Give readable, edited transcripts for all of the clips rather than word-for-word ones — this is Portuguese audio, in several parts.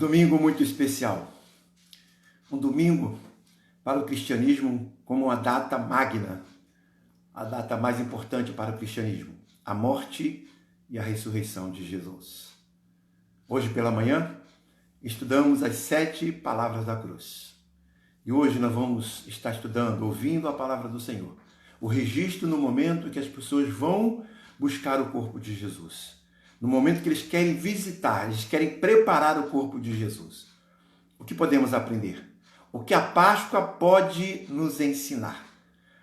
Domingo muito especial. Um domingo para o cristianismo como uma data magna, a data mais importante para o cristianismo, a morte e a ressurreição de Jesus. Hoje pela manhã, estudamos as 7 palavras da cruz. E hoje nós vamos estar estudando, ouvindo a palavra do Senhor. O registro no momento que as pessoas vão buscar o corpo de Jesus. No momento que eles querem visitar, eles querem preparar o corpo de Jesus. O que podemos aprender? O que a Páscoa pode nos ensinar?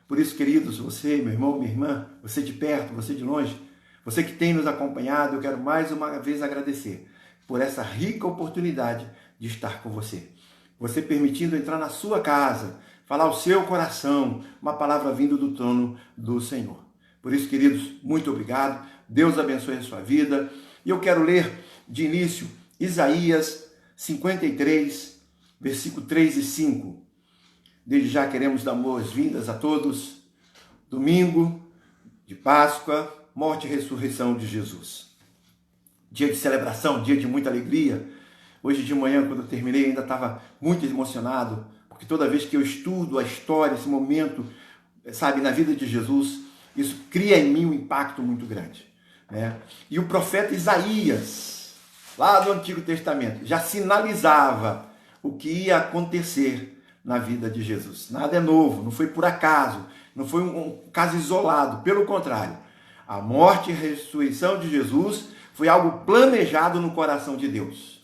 Por isso, queridos, você, meu irmão, minha irmã, você de perto, você de longe, você que tem nos acompanhado, eu quero mais uma vez agradecer por essa rica oportunidade de estar com você. Você permitindo entrar na sua casa, falar ao seu coração, uma palavra vinda do trono do Senhor. Por isso, queridos, muito obrigado. Deus abençoe a sua vida. E eu quero ler de início Isaías 53, versículo 3 e 5. Desde já queremos dar boas-vindas a todos. Domingo de Páscoa, morte e ressurreição de Jesus. Dia de celebração, dia de muita alegria. Hoje de manhã, quando eu terminei, ainda estava muito emocionado, porque toda vez que eu estudo a história, esse momento, sabe, na vida de Jesus, isso cria em mim um impacto muito grande, né? E o profeta Isaías, lá do Antigo Testamento, já sinalizava o que ia acontecer na vida de Jesus. Nada é novo, não foi por acaso, não foi um caso isolado, pelo contrário. A morte e a ressurreição de Jesus foi algo planejado no coração de Deus.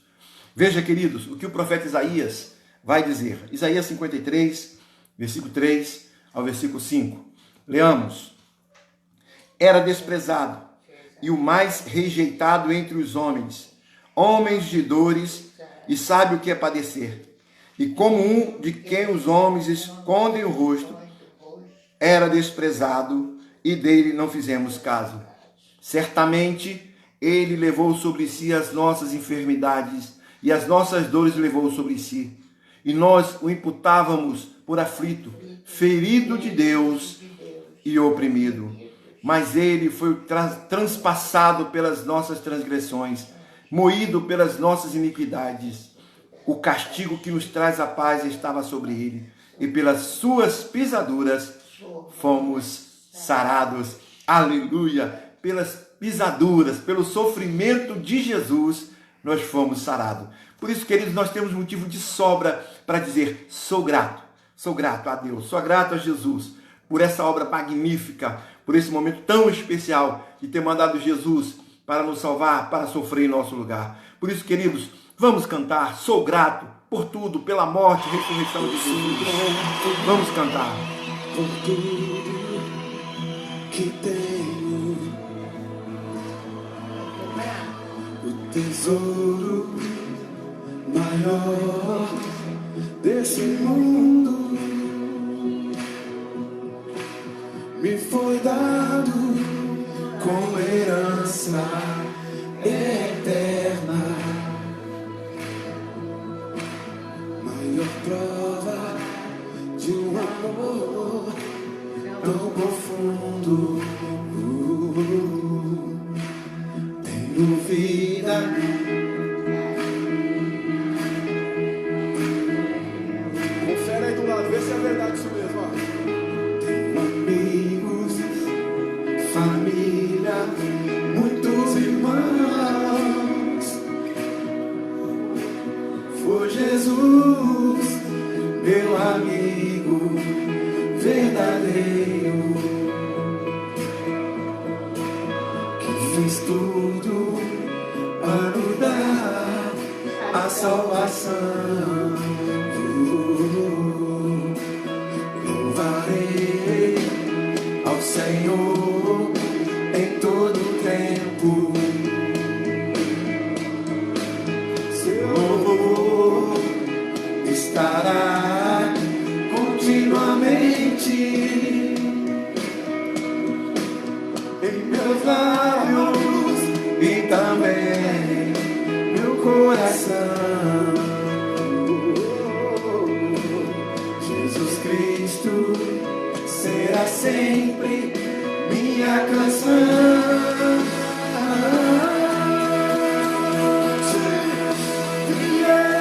Veja, queridos, o que o profeta Isaías vai dizer. Isaías 53, versículo 3 ao versículo 5. Leamos. Era desprezado e o mais rejeitado entre os homens, homens de dores, e sabe o que é padecer. E como um de quem os homens escondem o rosto, era desprezado e dele não fizemos caso. Certamente ele levou sobre si as nossas enfermidades e as nossas dores levou sobre si. E nós o imputávamos por aflito, ferido de Deus e oprimido. Mas ele foi transpassado pelas nossas transgressões, moído pelas nossas iniquidades. O castigo que nos traz a paz estava sobre ele, e pelas suas pisaduras fomos sarados. Aleluia! Pelas pisaduras, pelo sofrimento de Jesus, nós fomos sarados. Por isso, queridos, nós temos motivo de sobra para dizer: sou grato a Deus, sou grato a Jesus por essa obra magnífica, por esse momento tão especial de ter mandado Jesus para nos salvar, para sofrer em nosso lugar. Por isso, queridos, vamos cantar: sou grato por tudo, pela morte e ressurreição de Jesus. Vamos cantar. Por tudo que tenho, o tesouro maior desse mundo me foi dado como herança eterna, maior prova de um amor tão profundo. Tenho vida, confere aí do lado, vê se é verdade isso mesmo, ó. Tenho amigos, família, muitos irmãos. Foi Jesus, meu amigo verdadeiro, que fez tudo para nos dar a salvação. Louvarei ao Senhor em todo tempo. Seu louvor estará continuamente em meus lábios e também meu coração. Jesus Cristo será sempre minha canção. Yeah.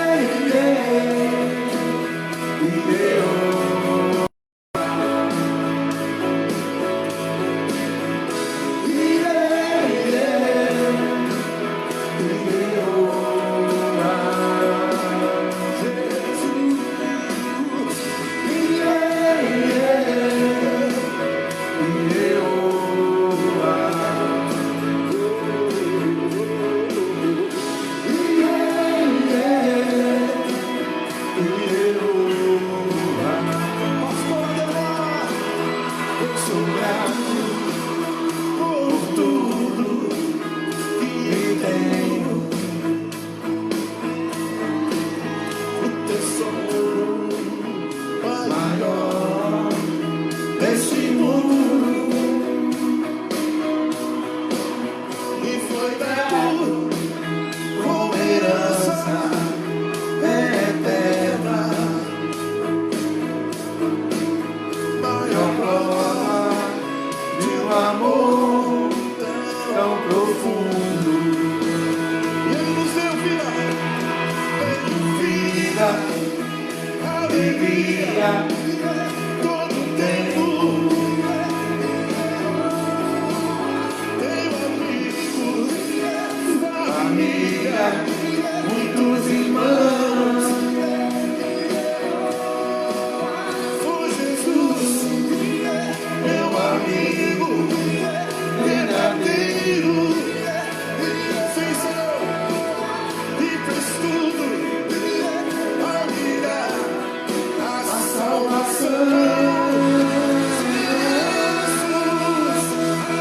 todo tempo. Tenho amigos, família, muitos irmãos. Oh Jesus, meu amigo verdadeiro. Sim, Senhor, e fez tudo a vida, a salvação. Obrigado, Senhor, por tudo que tem.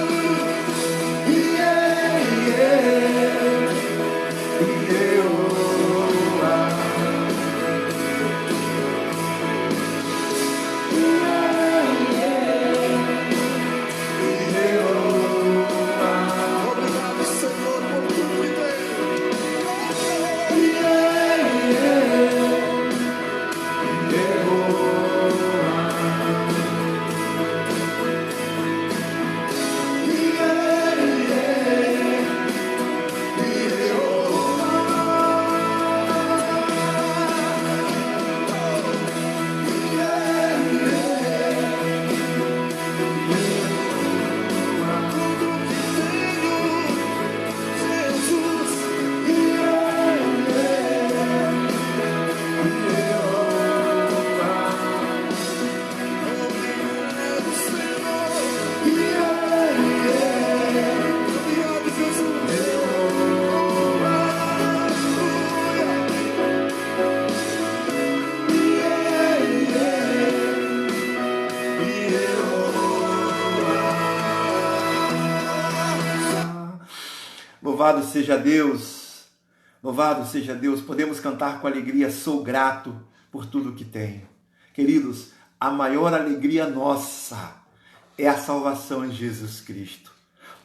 Louvado seja Deus, louvado seja Deus. Podemos cantar com alegria, sou grato por tudo que tenho. Queridos, a maior alegria nossa é a salvação em Jesus Cristo.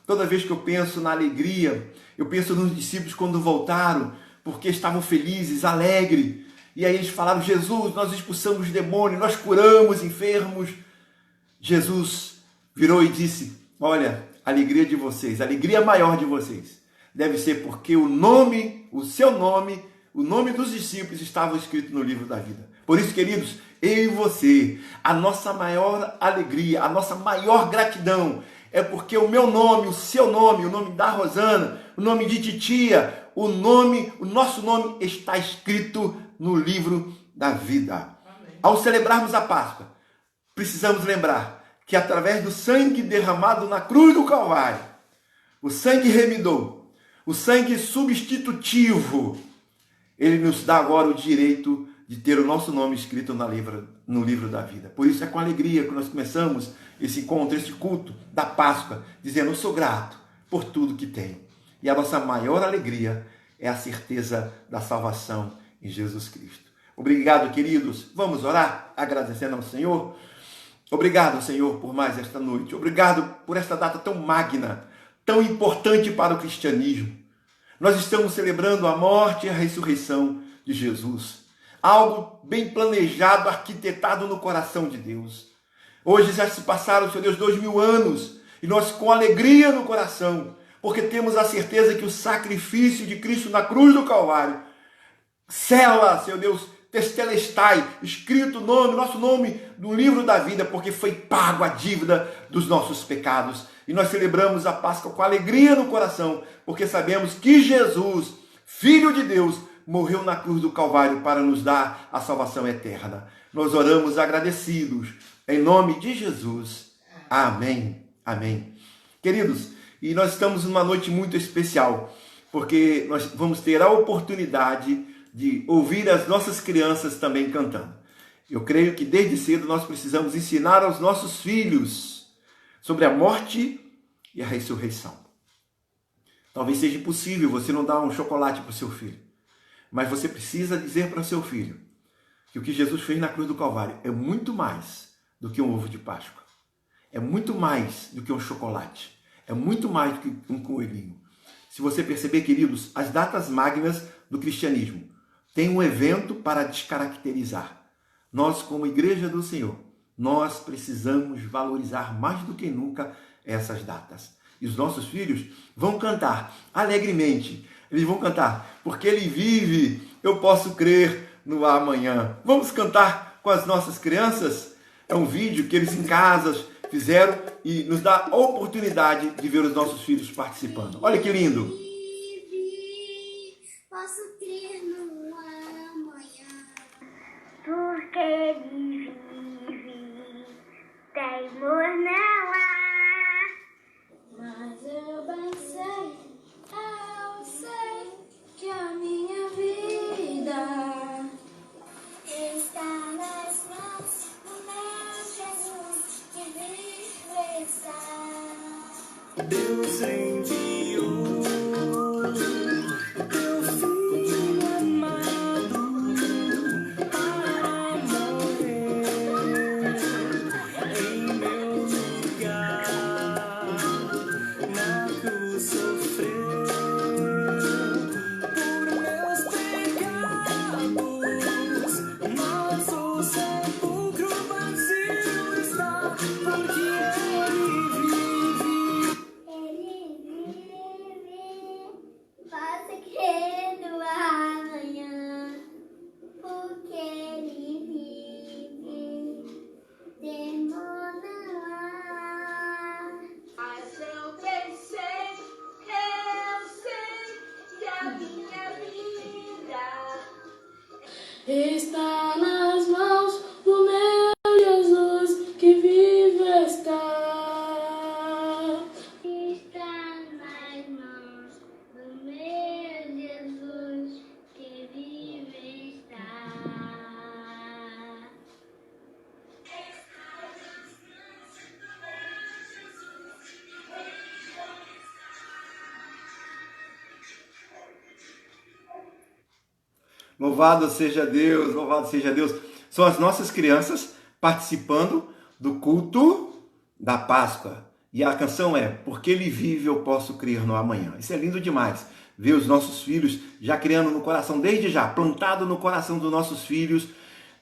Toda vez que eu penso na alegria, eu penso nos discípulos quando voltaram, porque estavam felizes, alegres. E aí eles falaram, Jesus, nós expulsamos demônios, nós curamos enfermos. Jesus virou e disse, olha, a alegria de vocês, a alegria maior de vocês, deve ser porque o seu nome, o nome dos discípulos estava escrito no livro da vida. Por isso, queridos, eu e você, a nossa maior alegria, a nossa maior gratidão é porque o meu nome, o seu nome, o nome da Rosana, o nome de Titia, o nosso nome está escrito no livro da vida. Amém. Ao celebrarmos a Páscoa, precisamos lembrar que através do sangue derramado na cruz do Calvário, o sangue remidor, o sangue substitutivo, ele nos dá agora o direito de ter o nosso nome escrito no livro da vida. Por isso é com alegria que nós começamos esse encontro, esse culto da Páscoa, dizendo, eu sou grato por tudo que tenho. E a nossa maior alegria é a certeza da salvação em Jesus Cristo. Obrigado, queridos. Vamos orar agradecendo ao Senhor. Obrigado, Senhor, por mais esta noite. Obrigado por esta data tão magna, tão importante para o cristianismo. Nós estamos celebrando a morte e a ressurreição de Jesus. Algo bem planejado, arquitetado no coração de Deus. Hoje já se passaram, Senhor Deus, 2000 anos, e nós com alegria no coração, porque temos a certeza que o sacrifício de Cristo na cruz do Calvário sela, Senhor Deus, Testelestai, escrito o nome, nosso nome no livro da vida, porque foi pago a dívida dos nossos pecados. E nós celebramos a Páscoa com alegria no coração, porque sabemos que Jesus, Filho de Deus, morreu na cruz do Calvário para nos dar a salvação eterna. Nós oramos agradecidos, em nome de Jesus. Amém. Amém. Queridos, e nós estamos numa noite muito especial, porque nós vamos ter a oportunidade de ouvir as nossas crianças também cantando. Eu creio que desde cedo nós precisamos ensinar aos nossos filhos sobre a morte e a ressurreição. Talvez seja impossível você não dar um chocolate para o seu filho, mas você precisa dizer para o seu filho que o que Jesus fez na cruz do Calvário é muito mais do que um ovo de Páscoa. É muito mais do que um chocolate. É muito mais do que um coelhinho. Se você perceber, queridos, as datas magnas do cristianismo têm um evento para descaracterizar. Nós, como Igreja do Senhor, nós precisamos valorizar mais do que nunca essas datas. E os nossos filhos vão cantar alegremente. Eles vão cantar, porque Ele vive, eu posso crer no amanhã. Vamos cantar com as nossas crianças? É um vídeo que eles em casa fizeram e nos dá a oportunidade de ver os nossos filhos participando. Olha que lindo! Posso crer no amanhã, porque ele vive, teimor não há. Mas eu bem sei que a minha vida está nas mãos do meu Jesus, que vive está. Deus enviou teu filho amado para morrer em meu lugar, na cruz sofreu por meus pecados, mas o sepulcro vazio está, porque ele vive. Ele vive, posso crer no amanhã, porque ele vive, temor não há. Mas eu pensei, eu sei que a minha vida está nas mãos do meu Jesus, que vive está. Está nas mãos do meu Jesus, que vive está. Louvado seja Deus, louvado seja Deus. São as nossas crianças participando do culto da Páscoa. E a canção é Porque Ele Vive, eu posso crer no amanhã. Isso é lindo demais. Ver os nossos filhos já criando no coração, desde já, plantado no coração dos nossos filhos,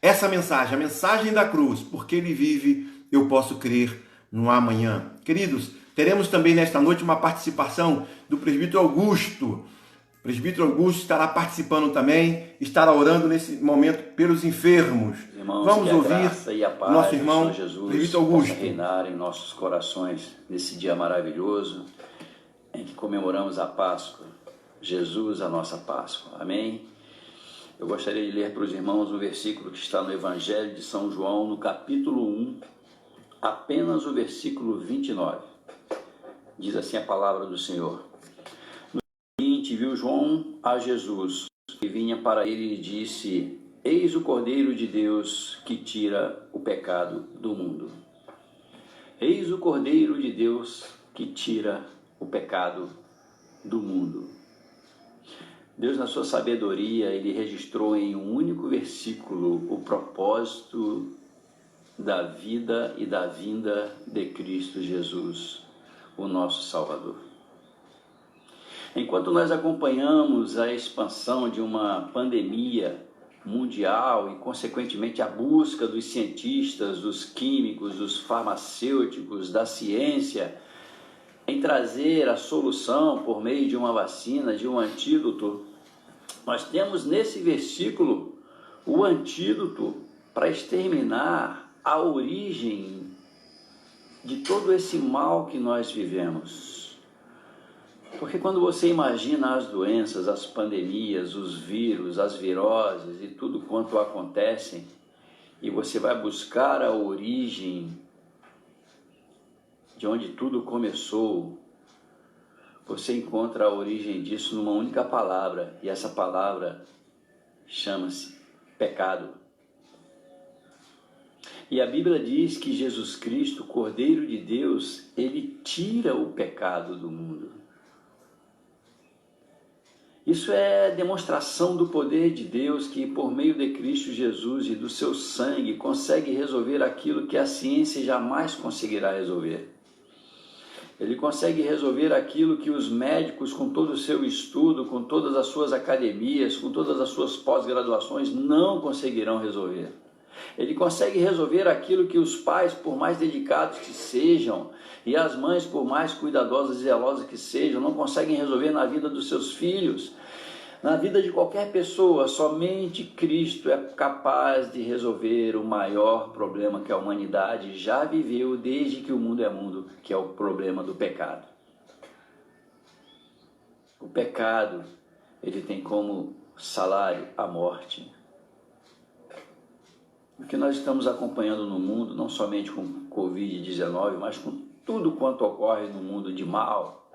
essa mensagem, a mensagem da cruz. Porque Ele vive, eu posso crer no amanhã. Queridos, teremos também nesta noite uma participação do presbítero Augusto. O presbítero Augusto estará participando também, estará orando nesse momento pelos enfermos. Irmãos, vamos que a ouvir graça e a paz nosso do irmão Senhor Jesus presbítero Augusto. possa reinar em nossos corações nesse dia maravilhoso em que comemoramos a Páscoa. Jesus, a nossa Páscoa. Amém? Eu gostaria de ler para os irmãos um versículo que está no Evangelho de São João, no capítulo 1, apenas o versículo 29. Diz assim a palavra do Senhor. Viu João a Jesus, que vinha para ele e disse: Eis o Cordeiro de Deus que tira o pecado do mundo. Eis o Cordeiro de Deus que tira o pecado do mundo. Deus, na sua sabedoria, ele registrou em um único versículo o propósito da vida e da vinda de Cristo Jesus, o nosso Salvador. Enquanto nós acompanhamos a expansão de uma pandemia mundial e, consequentemente, a busca dos cientistas, dos químicos, dos farmacêuticos, da ciência, em trazer a solução por meio de uma vacina, de um antídoto, nós temos nesse versículo o antídoto para exterminar a origem de todo esse mal que nós vivemos. Porque quando você imagina as doenças, as pandemias, os vírus, as viroses e tudo quanto acontecem, e você vai buscar a origem de onde tudo começou, você encontra a origem disso numa única palavra, e essa palavra chama-se pecado. E a Bíblia diz que Jesus Cristo, Cordeiro de Deus, ele tira o pecado do mundo. Isso é demonstração do poder de Deus que, por meio de Cristo Jesus e do seu sangue, consegue resolver aquilo que a ciência jamais conseguirá resolver. Ele consegue resolver aquilo que os médicos, com todo o seu estudo, com todas as suas academias, com todas as suas pós-graduações, não conseguirão resolver. Ele consegue resolver aquilo que os pais, por mais dedicados que sejam, e as mães, por mais cuidadosas e zelosas que sejam, não conseguem resolver na vida dos seus filhos. Na vida de qualquer pessoa, somente Cristo é capaz de resolver o maior problema que a humanidade já viveu desde que o mundo é mundo, que é o problema do pecado. O pecado, ele tem como salário a morte. O que nós estamos acompanhando no mundo, não somente com Covid-19, mas com tudo quanto ocorre no mundo de mal,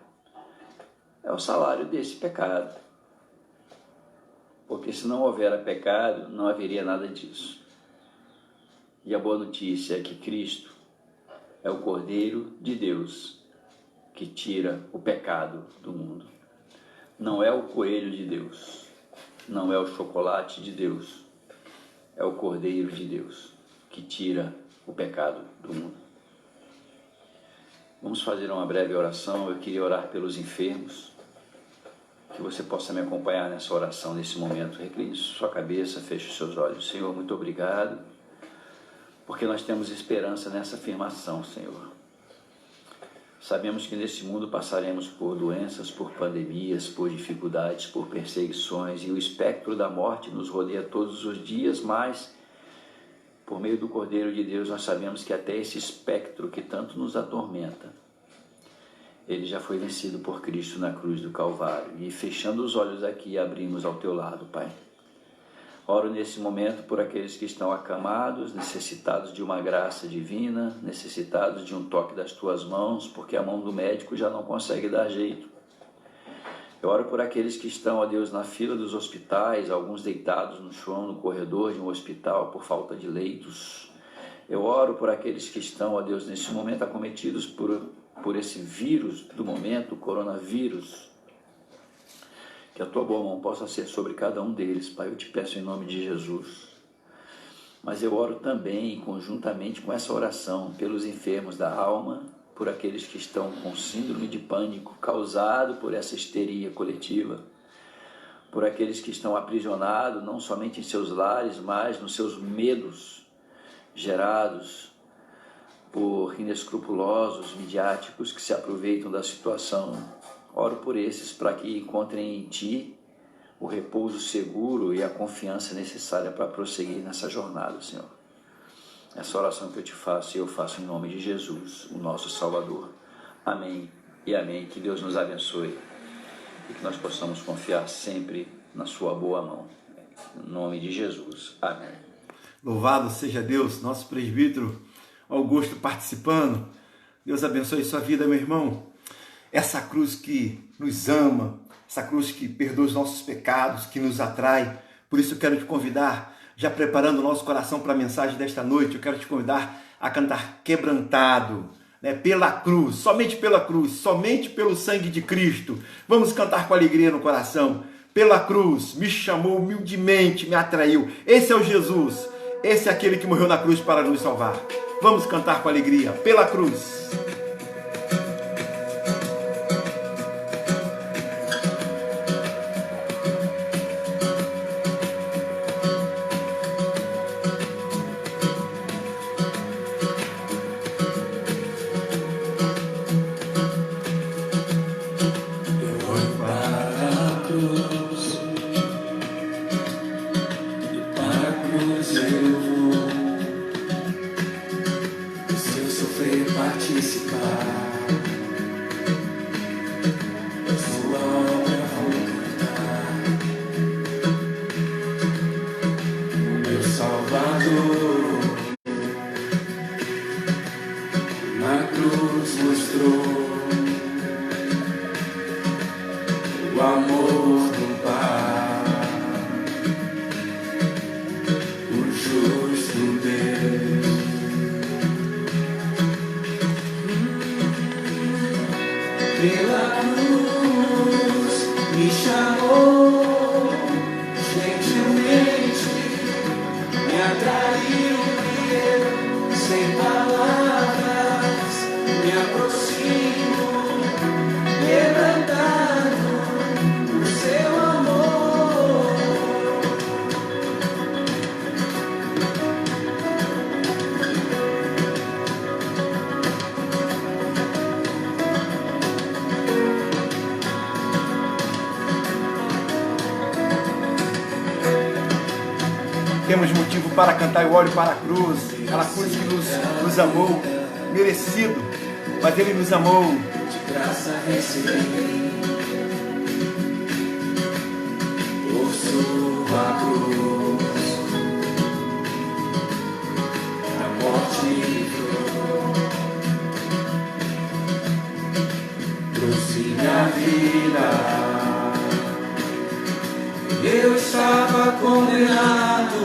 é o salário desse pecado. Porque se não houver pecado, não haveria nada disso. E a boa notícia é que Cristo é o Cordeiro de Deus que tira o pecado do mundo. Não é o coelho de Deus, não é o chocolate de Deus, é o Cordeiro de Deus que tira o pecado do mundo. Vamos fazer uma breve oração. Eu queria orar pelos enfermos, que você possa me acompanhar nessa oração, nesse momento. Recline sua cabeça, feche os seus olhos. Senhor, muito obrigado, porque nós temos esperança nessa afirmação, Senhor. Sabemos que nesse mundo passaremos por doenças, por pandemias, por dificuldades, por perseguições, e o espectro da morte nos rodeia todos os dias, mas por meio do Cordeiro de Deus nós sabemos que até esse espectro que tanto nos atormenta, ele já foi vencido por Cristo na cruz do Calvário. E fechando os olhos aqui, abrimos ao teu lado, Pai. Oro nesse momento por aqueles que estão acamados, necessitados de uma graça divina, necessitados de um toque das tuas mãos, porque a mão do médico já não consegue dar jeito. Eu oro por aqueles que estão, ó Deus, na fila dos hospitais, alguns deitados no chão, no corredor de um hospital por falta de leitos. Eu oro por aqueles que estão, ó Deus, nesse momento acometidos por esse vírus do momento, o coronavírus. Que a tua boa mão possa ser sobre cada um deles, Pai, eu te peço em nome de Jesus. Mas eu oro também, conjuntamente com essa oração, pelos enfermos da alma, por aqueles que estão com síndrome de pânico causado por essa histeria coletiva, por aqueles que estão aprisionados, não somente em seus lares, mas nos seus medos gerados por inescrupulosos midiáticos que se aproveitam da situação. Oro por esses para que encontrem em Ti o repouso seguro e a confiança necessária para prosseguir nessa jornada, Senhor. Essa oração que eu te faço, eu faço em nome de Jesus, o nosso Salvador. Amém e amém. Que Deus nos abençoe e que nós possamos confiar sempre na sua boa mão. Em nome de Jesus. Amém. Louvado seja Deus, nosso presbítero Augusto participando. Deus abençoe sua vida, meu irmão. Essa cruz que nos ama, essa cruz que perdoa os nossos pecados, que nos atrai. Por isso eu quero te convidar, já preparando o nosso coração para a mensagem desta noite, eu quero te convidar a cantar quebrantado, né? Pela cruz, somente pelo sangue de Cristo. Vamos cantar com alegria no coração. Pela cruz, me chamou humildemente, me atraiu. Esse é o Jesus, esse é aquele que morreu na cruz para nos salvar. Vamos cantar com alegria, pela cruz. Se eu sofrer, participar. temos motivo para cantar o óleo para a cruz, aquela cruz que nos amou, merecido, mas Ele nos amou. De graça recebi por sua cruz, a morte livrou, trouxe minha vida. Eu estava condenado,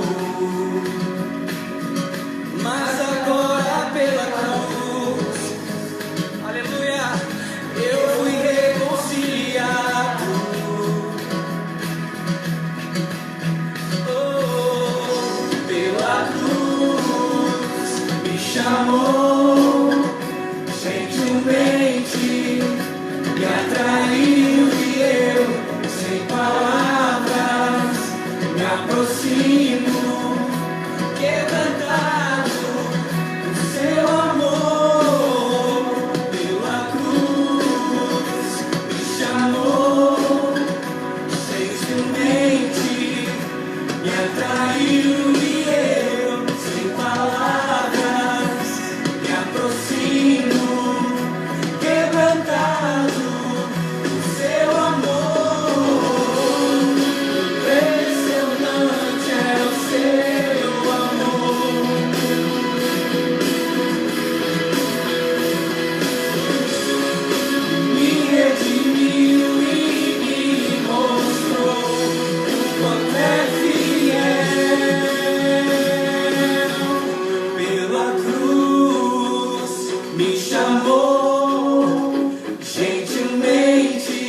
mas agora pela cruz, aleluia, eu fui reconciliado. Oh, pela cruz me chamou, gentilmente me atraiu e eu, sem palavras, me aproximo, quebrantado do seu amor. Pela cruz me chamou, gentilmente me atraiu e eu, sem palavras, me aproximo, quebrantado do seu amor. Impressionante é o seu amor. Me redimiu e me mostrou quanto é fiel. Pela cruz me chamou, gentilmente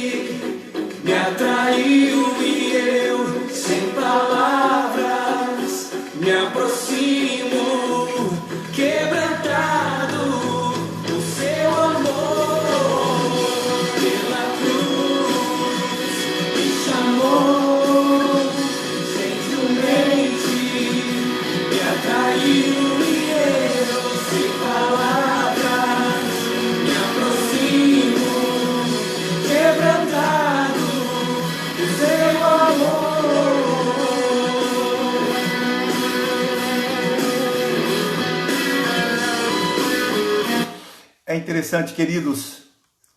me atraiu e eu, sem palavras, me aproximo, quebrantado do seu amor. Pela cruz me chamou, gentilmente me atraiu e eu, sem palavras, me aproximo, quebrantado do seu amor. É interessante, queridos,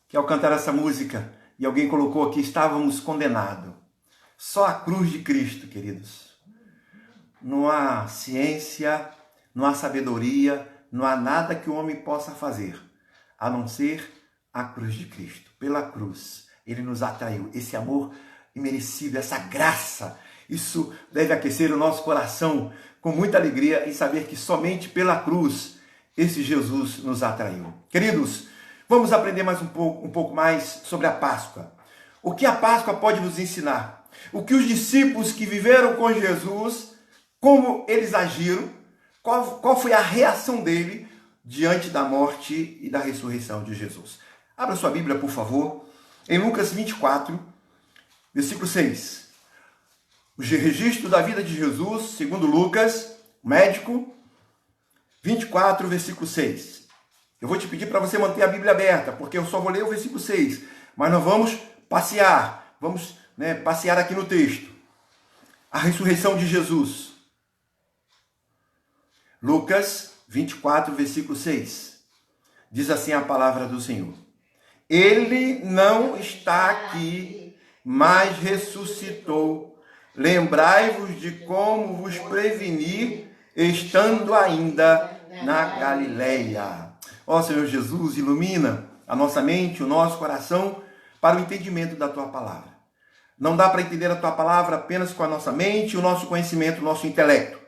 que ao cantar essa música, e alguém colocou aqui, estávamos condenados. Só a cruz de Cristo, queridos. Não há ciência, não há sabedoria, não há nada que o homem possa fazer, a não ser a cruz de Cristo. Pela cruz, Ele nos atraiu. Esse amor imerecido, essa graça, isso deve aquecer o nosso coração com muita alegria em saber que somente pela cruz esse Jesus nos atraiu. Queridos, vamos aprender mais um pouco mais sobre a Páscoa. O que a Páscoa pode nos ensinar? O que os discípulos que viveram com Jesus, como eles agiram, qual foi a reação dele diante da morte e da ressurreição de Jesus. Abra sua Bíblia, por favor, em Lucas 24, versículo 6. O registro da vida de Jesus, segundo Lucas, médico, 24, versículo 6. Eu vou te pedir para você manter a Bíblia aberta, porque eu só vou ler o versículo 6, mas nós vamos passear, passear aqui no texto. A ressurreição de Jesus. Lucas 24, versículo 6. Diz assim a palavra do Senhor: Ele não está aqui, mas ressuscitou. Lembrai-vos de como vos prevenir, estando ainda na Galileia. Ó Senhor Jesus, ilumina a nossa mente, o nosso coração, para o entendimento da Tua palavra. Não dá para entender a Tua palavra apenas com a nossa mente, o nosso conhecimento, o nosso intelecto.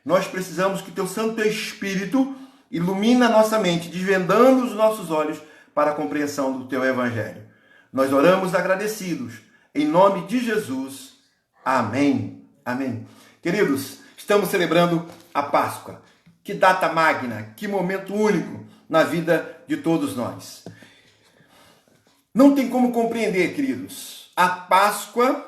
Nós precisamos que Teu Santo Espírito ilumine a nossa mente, desvendando os nossos olhos para a compreensão do Teu Evangelho. Nós oramos agradecidos, em nome de Jesus. Amém. Amém. Queridos, estamos celebrando a Páscoa. Que data magna, que momento único na vida de todos nós. Não tem como compreender, queridos, a Páscoa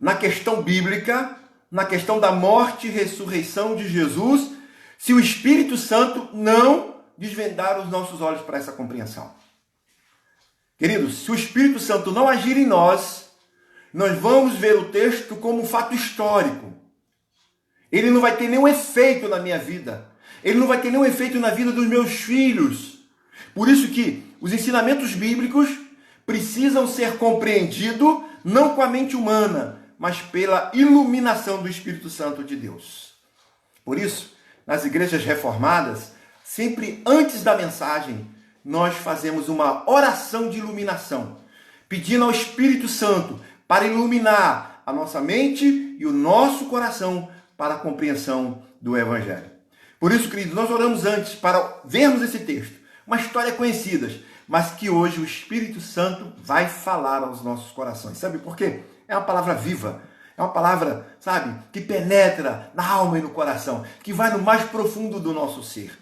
na questão bíblica, na questão da morte e ressurreição de Jesus, se o Espírito Santo não desvendar os nossos olhos para essa compreensão. Queridos, se o Espírito Santo não agir em nós, nós vamos ver o texto como um fato histórico. Ele não vai ter nenhum efeito na minha vida. Ele não vai ter nenhum efeito na vida dos meus filhos. Por isso que os ensinamentos bíblicos precisam ser compreendidos não com a mente humana, mas pela iluminação do Espírito Santo de Deus. Por isso, nas igrejas reformadas, sempre antes da mensagem, nós fazemos uma oração de iluminação, pedindo ao Espírito Santo para iluminar a nossa mente e o nosso coração para a compreensão do Evangelho. Por isso, queridos, nós oramos antes para vermos esse texto, uma história conhecida, mas que hoje o Espírito Santo vai falar aos nossos corações. Sabe por quê? É uma palavra viva, é uma palavra, sabe, que penetra na alma e no coração, que vai no mais profundo do nosso ser.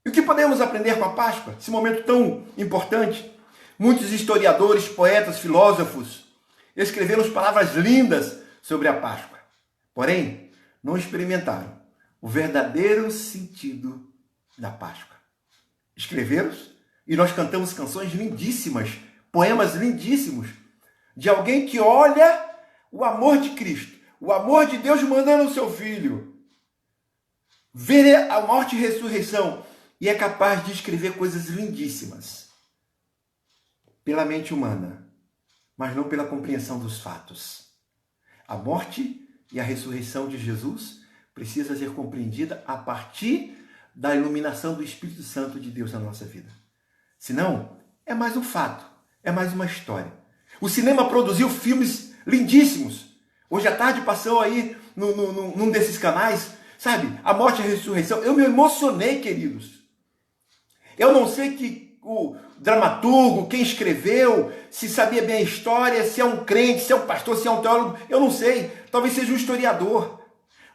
E o que podemos aprender com a Páscoa, esse momento tão importante? Muitos historiadores, poetas, filósofos escreveram palavras lindas sobre a Páscoa, porém, não experimentaram o verdadeiro sentido da Páscoa. Escreveram e nós cantamos canções lindíssimas, poemas lindíssimos, de alguém que olha o amor de Cristo, o amor de Deus mandando o seu Filho, vê a morte e ressurreição e é capaz de escrever coisas lindíssimas pela mente humana, mas não pela compreensão dos fatos. A morte e a ressurreição de Jesus precisa ser compreendida a partir da iluminação do Espírito Santo de Deus na nossa vida. Senão, é mais um fato, é mais uma história. O cinema produziu filmes lindíssimos. Hoje à tarde passou aí num desses canais, sabe? A morte e a ressurreição. Eu me emocionei, queridos. Eu não sei que o dramaturgo, quem escreveu, se sabia bem a história, se é um crente, se é um pastor, se é um teólogo, eu não sei. Talvez seja um historiador.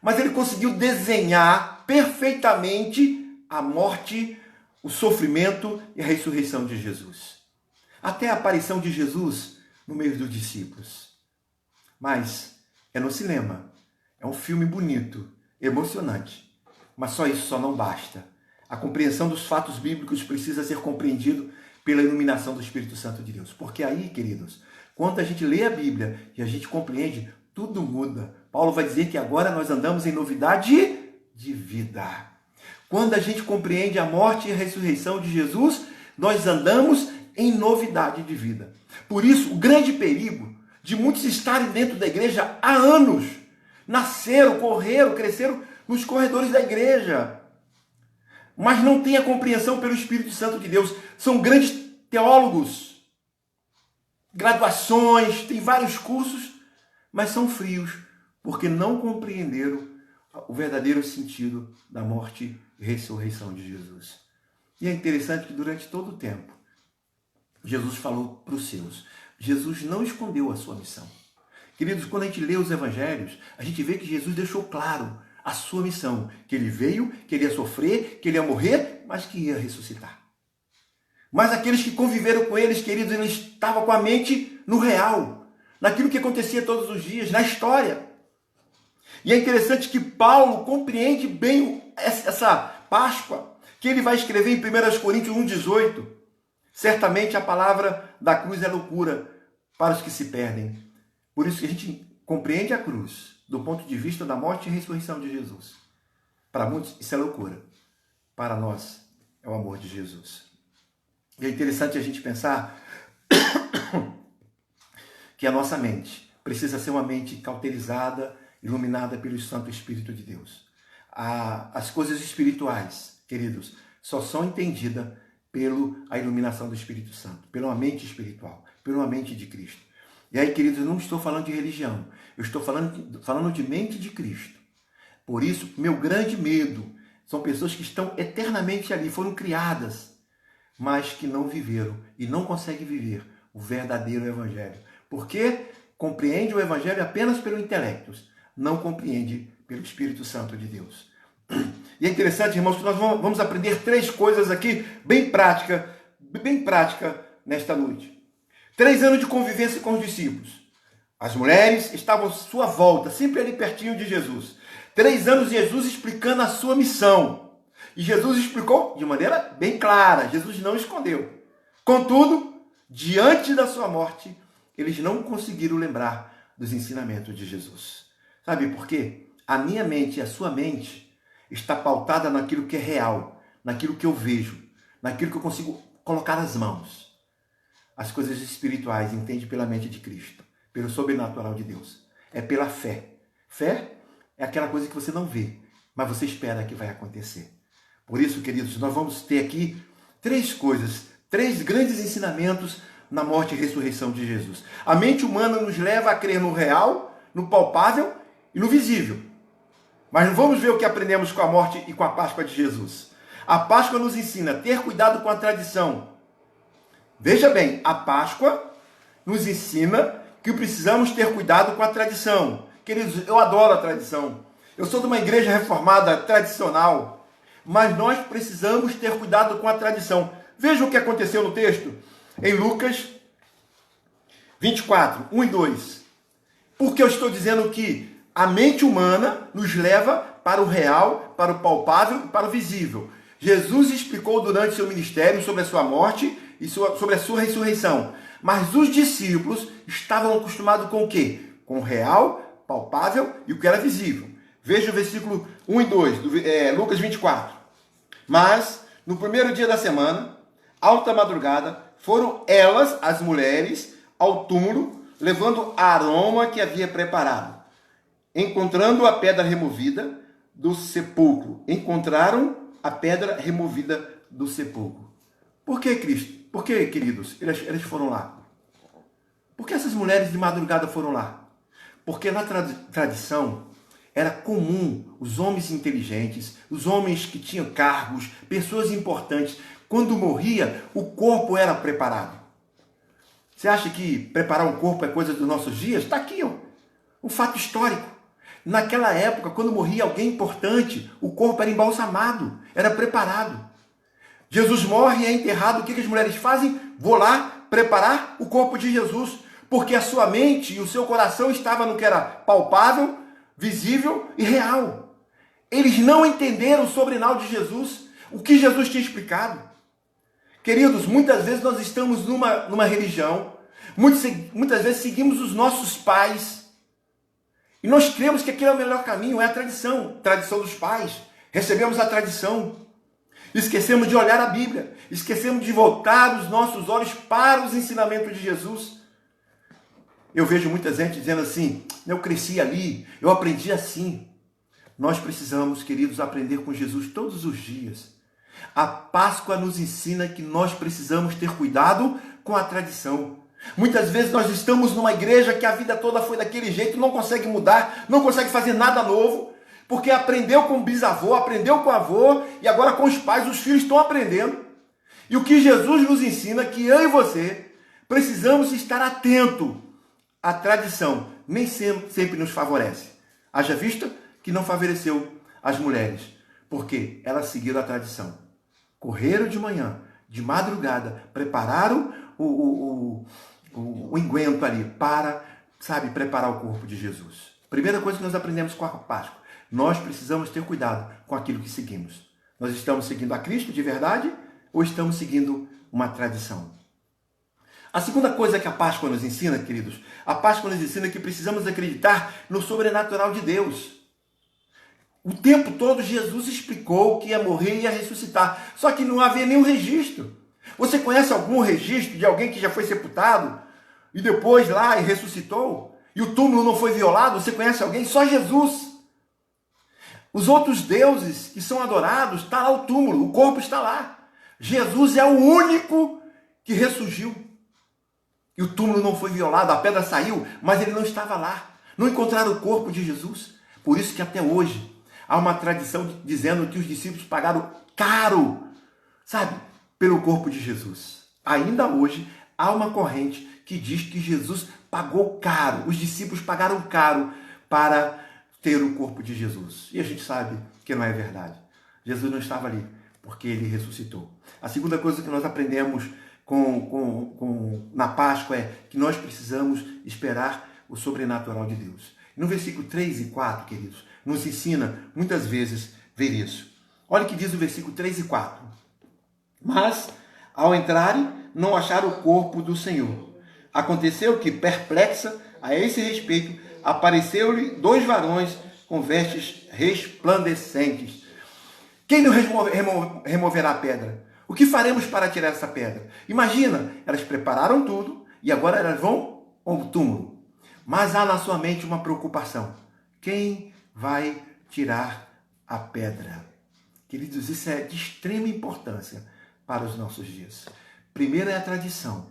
Mas ele conseguiu desenhar perfeitamente a morte, o sofrimento e a ressurreição de Jesus. Até a aparição de Jesus no meio dos discípulos. Mas é no cinema. É um filme bonito, emocionante. Mas só isso só não basta. A compreensão dos fatos bíblicos precisa ser compreendido pela iluminação do Espírito Santo de Deus. Porque aí, queridos, quando a gente lê a Bíblia e a gente compreende, tudo muda. Paulo vai dizer que agora nós andamos em novidade de vida. Quando a gente compreende a morte e a ressurreição de Jesus, nós andamos em novidade de vida. Por isso, o grande perigo de muitos estarem dentro da igreja há anos, nasceram, correram, cresceram nos corredores da igreja, mas não têm a compreensão pelo Espírito Santo de Deus. São grandes teólogos, graduações, têm vários cursos, mas são frios, porque não compreenderam o verdadeiro sentido da morte e ressurreição de Jesus. E é interessante que durante todo o tempo, Jesus falou para os seus. Jesus não escondeu a sua missão. Queridos, quando a gente lê os evangelhos, a gente vê que Jesus deixou claro a sua missão, que ele veio, que ele ia sofrer, que ele ia morrer, mas que ia ressuscitar. Mas aqueles que conviveram com eles, queridos, eles estavam com a mente no real, naquilo que acontecia todos os dias, na história. E é interessante que Paulo compreende bem essa Páscoa, que ele vai escrever em 1 Coríntios 1,18. Certamente a palavra da cruz é loucura para os que se perdem. Por isso que a gente compreende a cruz do ponto de vista da morte e ressurreição de Jesus. Para muitos isso é loucura. Para nós é o amor de Jesus. E é interessante a gente pensar que a nossa mente precisa ser uma mente cauterizada, iluminada pelo Santo Espírito de Deus. As coisas espirituais, queridos, só são entendidas pela iluminação do Espírito Santo, pela mente espiritual, pela mente de Cristo. E aí, queridos, eu não estou falando de religião, eu estou falando de mente de Cristo. Por isso, meu grande medo são pessoas que estão eternamente ali, foram criadas, mas que não viveram e não conseguem viver o verdadeiro Evangelho. Porque compreende o Evangelho apenas pelo intelecto, não compreende pelo Espírito Santo de Deus. E é interessante, irmãos, que nós vamos aprender 3 coisas aqui, bem prática nesta noite. 3 anos de convivência com os discípulos. As mulheres estavam à sua volta, sempre ali pertinho de Jesus. 3 anos Jesus explicando a sua missão. E Jesus explicou de maneira bem clara, Jesus não escondeu. Contudo, diante da sua morte, eles não conseguiram lembrar dos ensinamentos de Jesus. Sabe por quê? a minha mente e a sua mente está pautada naquilo que é real, naquilo que eu vejo, naquilo que eu consigo colocar as mãos. As coisas espirituais entende pela mente de Cristo, pelo sobrenatural de Deus. É pela fé. Fé é aquela coisa que você não vê, mas você espera que vai acontecer. Por isso, queridos, nós vamos ter aqui três grandes ensinamentos na morte e ressurreição de Jesus. A mente humana nos leva a crer no real, no palpável e no visível. Mas vamos ver o que aprendemos com a morte e com a Páscoa de Jesus. A Páscoa nos ensina a ter cuidado com a tradição. Veja bem, a Páscoa nos ensina que precisamos ter cuidado com a tradição. Queridos, eu adoro a tradição. Eu sou de uma igreja reformada tradicional, mas nós precisamos ter cuidado com a tradição. Veja o que aconteceu no texto, em Lucas 24, 1 e 2. Porque eu estou dizendo que a mente humana nos leva para o real, para o palpável e para o visível. Jesus explicou durante seu ministério sobre a sua morte e sobre a sua ressurreição. Mas os discípulos estavam acostumados com o quê? Com o real, palpável e o que era visível. Veja o versículo 1 e 2, Lucas 24. Mas, no primeiro dia da semana, alta madrugada, foram elas, as mulheres, ao túmulo, levando a aroma que havia preparado. Encontrando a pedra removida do sepulcro. Encontraram a pedra removida do sepulcro. Por que, Cristo? Por que, queridos, eles foram lá? Por que essas mulheres de madrugada foram lá? Porque na tradição era comum os homens inteligentes, os homens que tinham cargos, pessoas importantes, quando morria, o corpo era preparado. Você acha que preparar um corpo é coisa dos nossos dias? Está aqui, ó, um fato histórico. Naquela época, quando morria alguém importante, o corpo era embalsamado, era preparado. Jesus morre e é enterrado. O que as mulheres fazem? Vou lá preparar o corpo de Jesus, porque a sua mente e o seu coração estavam no que era palpável, visível e real. Eles não entenderam o sobrenatural de Jesus, o que Jesus tinha explicado. Queridos, muitas vezes nós estamos numa religião, muitas vezes seguimos os nossos pais, e nós cremos que aquele é o melhor caminho, é a tradição dos pais. Recebemos a tradição. Esquecemos de olhar a Bíblia, esquecemos de voltar os nossos olhos para os ensinamentos de Jesus. Eu vejo muita gente dizendo assim, eu cresci ali, eu aprendi assim. Nós precisamos, queridos, aprender com Jesus todos os dias. A Páscoa nos ensina que nós precisamos ter cuidado com a tradição. Muitas vezes nós estamos numa igreja que a vida toda foi daquele jeito, não consegue mudar, não consegue fazer nada novo, porque aprendeu com o bisavô, aprendeu com o avô, e agora com os pais, os filhos estão aprendendo. E o que Jesus nos ensina é que eu e você precisamos estar atento à tradição. Nem sempre nos favorece. Haja vista que não favoreceu as mulheres, porque elas seguiram a tradição. Correram de manhã, de madrugada, prepararam o unguento ali para, preparar o corpo de Jesus. Primeira coisa que nós aprendemos com a Páscoa. Nós precisamos ter cuidado com aquilo que seguimos. Nós estamos seguindo a Cristo de verdade ou estamos seguindo uma tradição? A segunda coisa que a Páscoa nos ensina, queridos, a Páscoa nos ensina que precisamos acreditar no sobrenatural de Deus. O tempo todo Jesus explicou que ia morrer e ia ressuscitar, só que não havia nenhum registro. Você conhece algum registro de alguém que já foi sepultado e depois lá e ressuscitou? E o túmulo não foi violado? Você conhece alguém? Só Jesus. Os outros deuses que são adorados, está lá o túmulo, o corpo está lá. Jesus é o único que ressurgiu. E o túmulo não foi violado, a pedra saiu, mas ele não estava lá. Não encontraram o corpo de Jesus. Por isso que até hoje há uma tradição dizendo que os discípulos pagaram caro, pelo corpo de Jesus. Ainda hoje há uma corrente que diz que Jesus pagou caro, os discípulos pagaram caro para ter o corpo de Jesus. E a gente sabe que não é verdade. Jesus não estava ali porque ele ressuscitou. A segunda coisa que nós aprendemos na Páscoa é que nós precisamos esperar o sobrenatural de Deus. No versículo 3 e 4, queridos, nos ensina muitas vezes ver isso. Olha o que diz o versículo 3 e 4. Mas, ao entrarem, não acharam o corpo do Senhor. Aconteceu que, perplexa a esse respeito, apareceu-lhe 2 varões com vestes resplandecentes. Quem nos removerá a pedra? O que faremos para tirar essa pedra? Imagina, elas prepararam tudo e agora elas vão ao túmulo. Mas há na sua mente uma preocupação. Quem vai tirar a pedra? Queridos, isso é de extrema importância para os nossos dias. Primeiro é a tradição.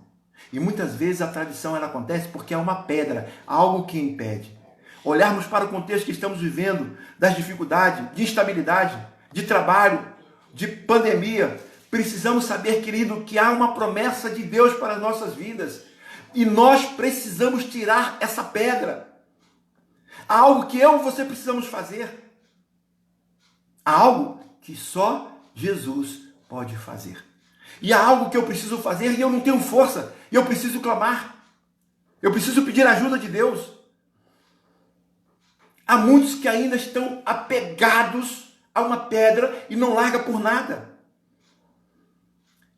E muitas vezes a tradição ela acontece porque é uma pedra, algo que impede. Olharmos para o contexto que estamos vivendo, das dificuldades, de instabilidade, de trabalho, de pandemia, precisamos saber, querido, que há uma promessa de Deus para as nossas vidas. E nós precisamos tirar essa pedra. Há algo que eu e você precisamos fazer. Há algo que só Jesus pode fazer. E há algo que eu preciso fazer e eu não tenho força. E eu preciso clamar. Eu preciso pedir a ajuda de Deus. Há muitos que ainda estão apegados a uma pedra e não larga por nada.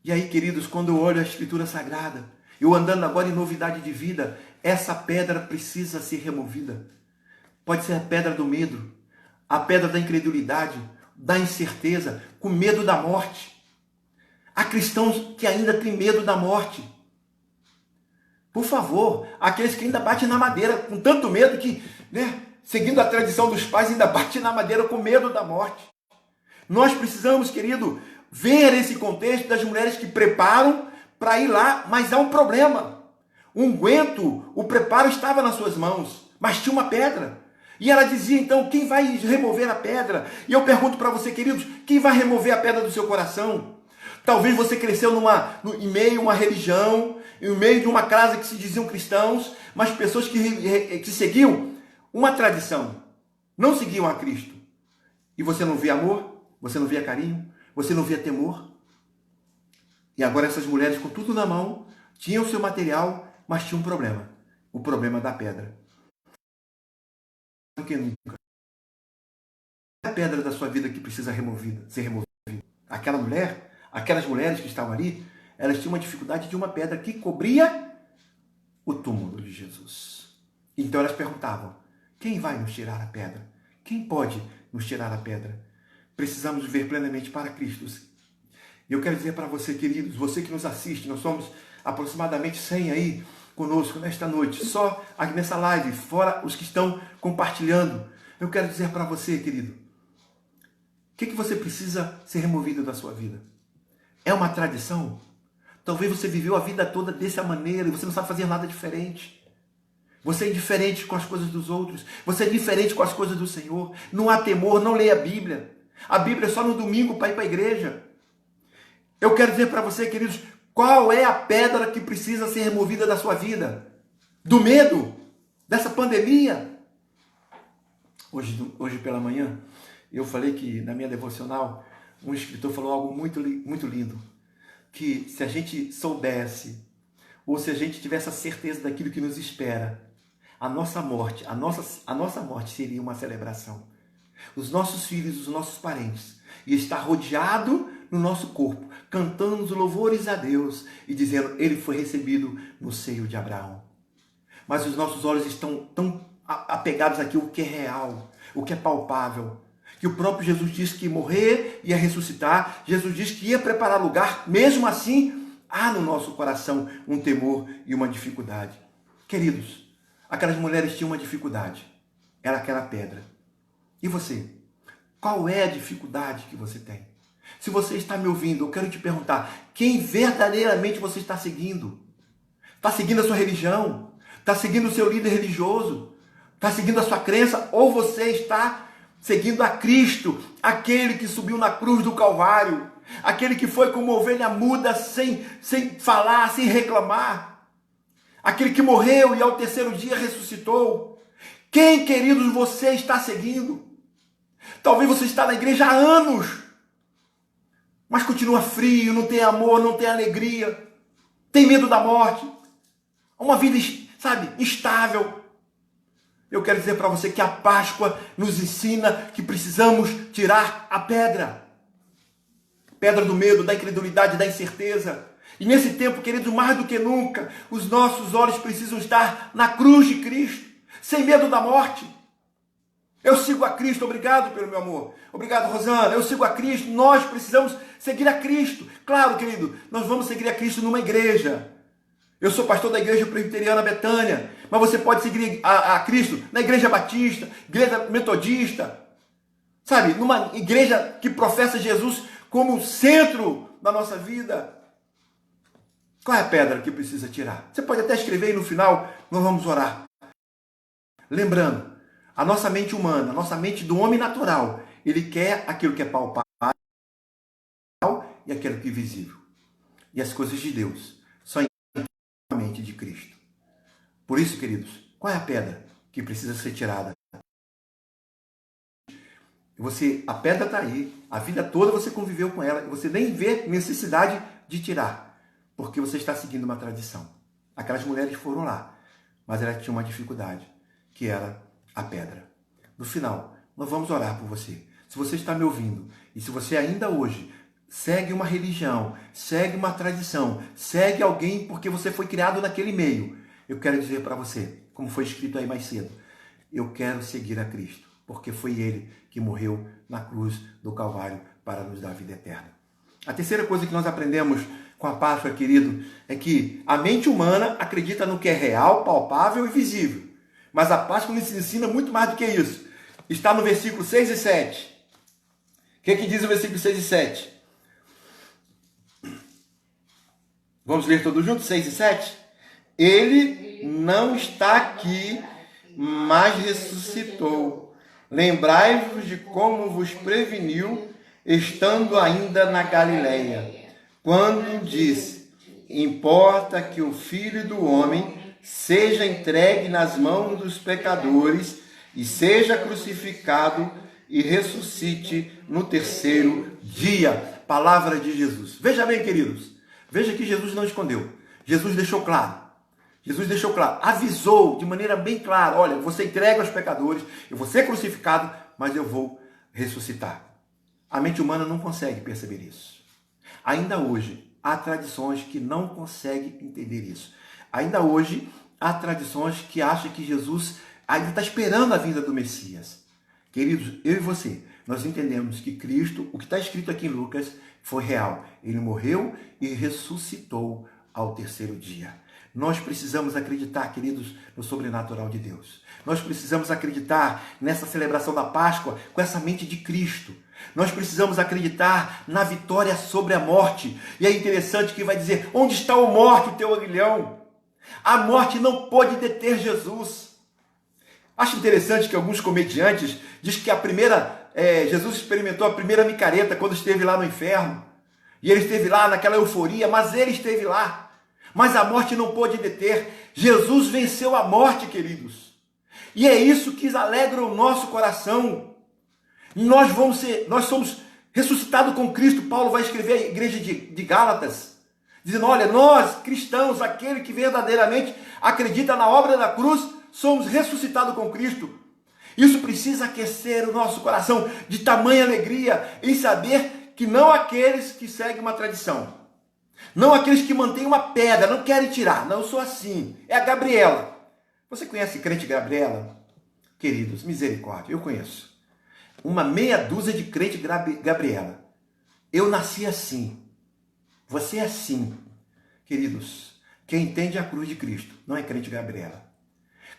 E aí, queridos, quando eu olho a Escritura Sagrada, eu andando agora em novidade de vida, essa pedra precisa ser removida. Pode ser a pedra do medo, a pedra da incredulidade, da incerteza, com medo da morte. Há cristãos que ainda têm medo da morte. Por favor, aqueles que ainda batem na madeira com tanto medo que, seguindo a tradição dos pais, ainda batem na madeira com medo da morte. Nós precisamos, querido, ver esse contexto das mulheres que preparam para ir lá, mas há um problema. O unguento, o preparo estava nas suas mãos, mas tinha uma pedra. E ela dizia, então, quem vai remover a pedra? E eu pergunto para você, queridos, quem vai remover a pedra do seu coração? Talvez você cresceu em meio a uma religião, em meio de uma casa que se diziam cristãos, mas pessoas que seguiam uma tradição, não seguiam a Cristo. E você não via amor, você não via carinho, você não via temor. E agora essas mulheres com tudo na mão, tinham o seu material, mas tinham um problema. O problema da pedra. Do que nunca. É a pedra da sua vida que precisa ser removida. Aquelas mulheres que estavam ali, elas tinham uma dificuldade de uma pedra que cobria o túmulo de Jesus. Então elas perguntavam, quem vai nos tirar a pedra? Quem pode nos tirar a pedra? Precisamos viver plenamente para Cristo. E eu quero dizer para você, queridos, você que nos assiste, nós somos aproximadamente 100 aí conosco nesta noite, só aqui nessa live, fora os que estão compartilhando. Eu quero dizer para você, querido, o que você precisa ser removido da sua vida? É uma tradição? Talvez você viveu a vida toda dessa maneira e você não sabe fazer nada diferente. Você é indiferente com as coisas dos outros. Você é diferente com as coisas do Senhor. Não há temor, não leia a Bíblia. A Bíblia é só no domingo para ir para a igreja. Eu quero dizer para você, queridos, qual é a pedra que precisa ser removida da sua vida? Do medo? Dessa pandemia? Hoje pela manhã, eu falei que na minha devocional, um escritor falou algo muito, muito lindo. Que se a gente soubesse, ou se a gente tivesse a certeza daquilo que nos espera, a nossa morte seria uma celebração. Os nossos filhos, os nossos parentes, iam estar rodeado no nosso corpo, cantando os louvores a Deus e dizendo, ele foi recebido no seio de Abraão. Mas os nossos olhos estão tão apegados aqui, o que é real, o que é palpável, que o próprio Jesus disse que ia morrer, ia ressuscitar, Jesus disse que ia preparar lugar, mesmo assim, há no nosso coração um temor e uma dificuldade. Queridos, aquelas mulheres tinham uma dificuldade, era aquela pedra. E você? Qual é a dificuldade que você tem? Se você está me ouvindo, eu quero te perguntar, quem verdadeiramente você está seguindo? Está seguindo a sua religião? Está seguindo o seu líder religioso? Está seguindo a sua crença? Ou você está seguindo a Cristo, aquele que subiu na cruz do Calvário, aquele que foi como ovelha muda, sem falar, sem reclamar, aquele que morreu e ao terceiro dia ressuscitou? Quem, queridos, você está seguindo? Talvez você está na igreja há anos, mas continua frio, não tem amor, não tem alegria, tem medo da morte, uma vida, instável. Eu quero dizer para você que a Páscoa nos ensina que precisamos tirar a pedra do medo, da incredulidade, da incerteza. E nesse tempo, queridos, mais do que nunca, os nossos olhos precisam estar na cruz de Cristo, sem medo da morte. Eu sigo a Cristo, obrigado pelo meu amor. Obrigado, Rosana. Eu sigo a Cristo, nós precisamos seguir a Cristo. Claro, querido, nós vamos seguir a Cristo numa igreja. Eu sou pastor da Igreja Presbiteriana Betânia, mas você pode seguir a Cristo na Igreja Batista, Igreja Metodista, sabe? Numa igreja que professa Jesus como centro da nossa vida. Qual é a pedra que precisa tirar? Você pode até escrever e no final nós vamos orar. Lembrando, a nossa mente humana, a nossa mente do homem natural, ele quer aquilo que é palpável e aquilo que é visível. E as coisas de Deus só a mente de Cristo. Por isso, queridos, qual é a pedra que precisa ser tirada? A pedra está aí, a vida toda você conviveu com ela, e você nem vê necessidade de tirar, porque você está seguindo uma tradição. Aquelas mulheres foram lá, mas elas tinham uma dificuldade, que era a pedra. No final, nós vamos orar por você. Se você está me ouvindo, e se você ainda hoje segue uma religião, segue uma tradição, segue alguém porque você foi criado naquele meio, eu quero dizer para você, como foi escrito aí mais cedo, eu quero seguir a Cristo, porque foi Ele que morreu na cruz do Calvário para nos dar a vida eterna. A terceira coisa que nós aprendemos com a Páscoa, querido, é que a mente humana acredita no que é real, palpável e visível. Mas a Páscoa nos ensina muito mais do que isso. Está no versículo 6 e 7. O que diz o versículo 6 e 7? Vamos ler todos juntos, 6 e 7? Ele não está aqui, mas ressuscitou. Lembrai-vos de como vos preveniu, estando ainda na Galileia, quando disse, importa que o Filho do Homem seja entregue nas mãos dos pecadores e seja crucificado e ressuscite no terceiro dia. Palavra de Jesus. Veja bem, queridos, veja que Jesus não escondeu. Jesus deixou claro. Jesus deixou claro, avisou de maneira bem clara, olha, você entrega aos pecadores, eu vou ser crucificado, mas eu vou ressuscitar. A mente humana não consegue perceber isso. Ainda hoje, há tradições que não conseguem entender isso. Ainda hoje, há tradições que acham que Jesus ainda está esperando a vinda do Messias. Queridos, eu e você, nós entendemos que Cristo, o que está escrito aqui em Lucas, foi real. Ele morreu e ressuscitou ao terceiro dia. Nós precisamos acreditar, queridos, no sobrenatural de Deus. Nós precisamos acreditar nessa celebração da Páscoa com essa mente de Cristo. Nós precisamos acreditar na vitória sobre a morte. E é interessante que vai dizer, onde está a morte, o teu aguilhão? A morte não pode deter Jesus. Acho interessante que alguns comediantes dizem que Jesus experimentou a primeira micareta quando esteve lá no inferno. E ele esteve lá naquela euforia, mas ele esteve lá. Mas a morte não pôde deter. Jesus venceu a morte, queridos. E é isso que alegra o nosso coração. Nós somos ressuscitados com Cristo. Paulo vai escrever à igreja de Gálatas, dizendo, olha, nós, cristãos, aquele que verdadeiramente acredita na obra da cruz, somos ressuscitados com Cristo. Isso precisa aquecer o nosso coração de tamanha alegria em saber que não aqueles que seguem uma tradição, não aqueles que mantêm uma pedra, não querem tirar. Não, eu sou assim. É a Gabriela. Você conhece crente Gabriela? Queridos, misericórdia, eu conheço. Uma meia dúzia de crente Gabriela. Eu nasci assim. Você é assim. Queridos, quem entende a cruz de Cristo não é crente Gabriela.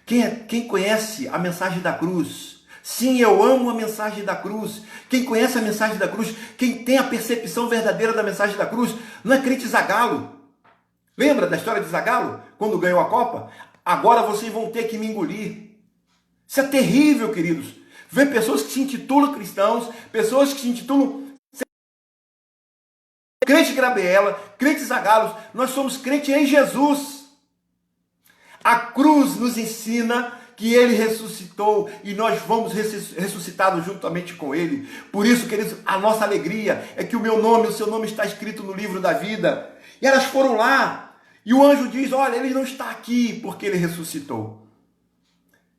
Quem conhece a mensagem da cruz, sim, eu amo a mensagem da cruz. Quem conhece a mensagem da cruz, quem tem a percepção verdadeira da mensagem da cruz, não é crente Zagallo. Lembra da história de Zagallo? Quando ganhou a Copa? Agora vocês vão ter que me engolir. Isso é terrível, queridos. Ver pessoas que se intitulam cristãos, pessoas que se intitulam crente Gabriela, crente Zagallo. Nós somos crente em Jesus. A cruz nos ensina que Ele ressuscitou e nós vamos ressuscitados juntamente com Ele. Por isso, queridos, a nossa alegria é que o seu nome está escrito no livro da vida. E elas foram lá e o anjo diz, olha, Ele não está aqui porque Ele ressuscitou.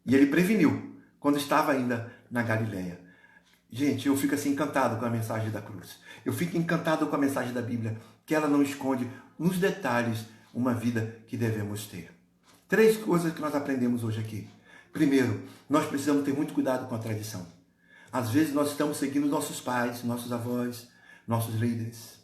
E Ele preveniu quando estava ainda na Galileia. Gente, eu fico assim encantado com a mensagem da cruz. Eu fico encantado com a mensagem da Bíblia, que ela não esconde nos detalhes uma vida que devemos ter. 3 coisas que nós aprendemos hoje aqui. Primeiro, nós precisamos ter muito cuidado com a tradição. Às vezes nós estamos seguindo nossos pais, nossos avós, nossos líderes.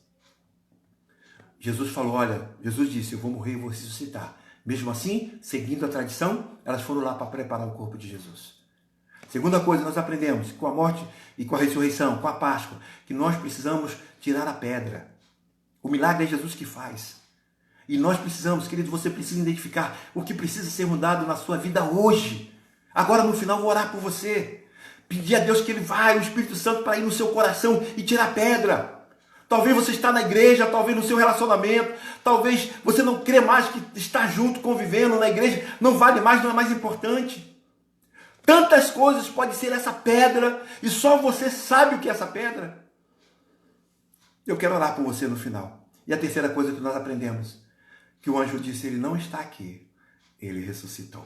Jesus falou, olha, Jesus disse, eu vou morrer e vou ressuscitar. Mesmo assim, seguindo a tradição, elas foram lá para preparar o corpo de Jesus. Segunda coisa, nós aprendemos com a morte e com a ressurreição, com a Páscoa, que nós precisamos tirar a pedra. O milagre é Jesus que faz. E nós precisamos, querido, você precisa identificar o que precisa ser mudado na sua vida hoje. Agora, no final, vou orar por você. Pedir a Deus que Ele vai, o Espírito Santo, para ir no seu coração e tirar a pedra. Talvez você está na igreja, talvez no seu relacionamento, talvez você não crê mais que estar junto, convivendo na igreja, não vale mais, não é mais importante. Tantas coisas pode ser essa pedra e só você sabe o que é essa pedra. Eu quero orar por você no final. E a terceira coisa que nós aprendemos, que o anjo disse, ele não está aqui, ele ressuscitou.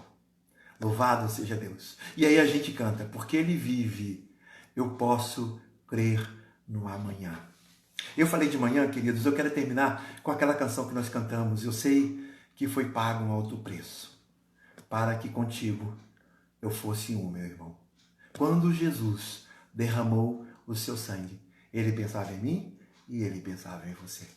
Louvado seja Deus. E aí a gente canta, porque ele vive, eu posso crer no amanhã. Eu falei de manhã, queridos, eu quero terminar com aquela canção que nós cantamos. Eu sei que foi pago um alto preço para que contigo eu fosse um, meu irmão. Quando Jesus derramou o seu sangue, ele pensava em mim e ele pensava em você.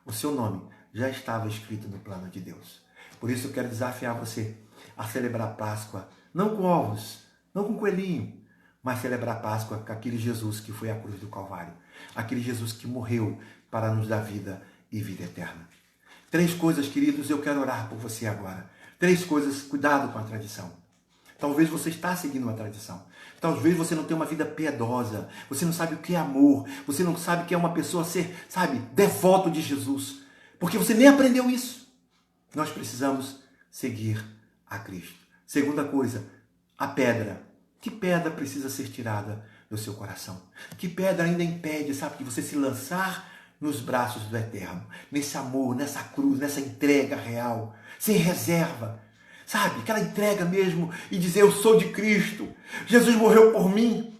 O seu nome já estava escrito no plano de Deus. Por isso eu quero desafiar você a celebrar a Páscoa, não com ovos, não com coelhinho, mas celebrar a Páscoa com aquele Jesus que foi à cruz do Calvário. Aquele Jesus que morreu para nos dar vida e vida eterna. 3 coisas, queridos, eu quero orar por você agora. 3 coisas, cuidado com a tradição. Talvez você está seguindo uma tradição. Talvez você não tenha uma vida piedosa. Você não sabe o que é amor. Você não sabe o que é uma pessoa ser, devoto de Jesus. Porque você nem aprendeu isso. Nós precisamos seguir a Cristo. Segunda coisa, a pedra. Que pedra precisa ser tirada do seu coração? Que pedra ainda impede, de você se lançar nos braços do Eterno? Nesse amor, nessa cruz, nessa entrega real, sem reserva. Aquela entrega mesmo e dizer, eu sou de Cristo. Jesus morreu por mim.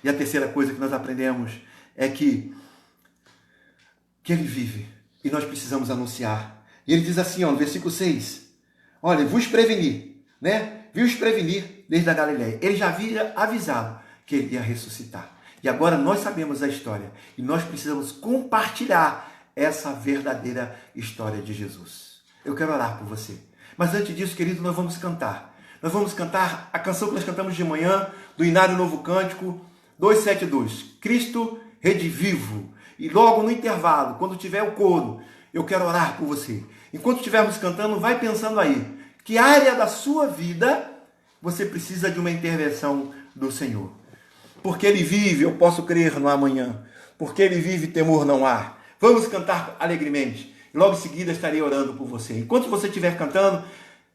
E a terceira coisa que nós aprendemos é que Ele vive e nós precisamos anunciar. E Ele diz assim, no versículo 6, olha, vos preveni, Vos prevenir desde a Galileia. Ele já havia avisado que ele ia ressuscitar. E agora nós sabemos a história. E nós precisamos compartilhar essa verdadeira história de Jesus. Eu quero orar por você. Mas antes disso, querido, nós vamos cantar. Nós vamos cantar a canção que nós cantamos de manhã, do Inário Novo Cântico, 272. Cristo Redivivo. E logo no intervalo, quando tiver o coro, eu quero orar por você. Enquanto estivermos cantando, vai pensando aí. Que área da sua vida você precisa de uma intervenção do Senhor? Porque Ele vive, eu posso crer no amanhã. Porque Ele vive, temor não há. Vamos cantar alegremente. Logo em seguida estarei orando por você. Enquanto você estiver cantando,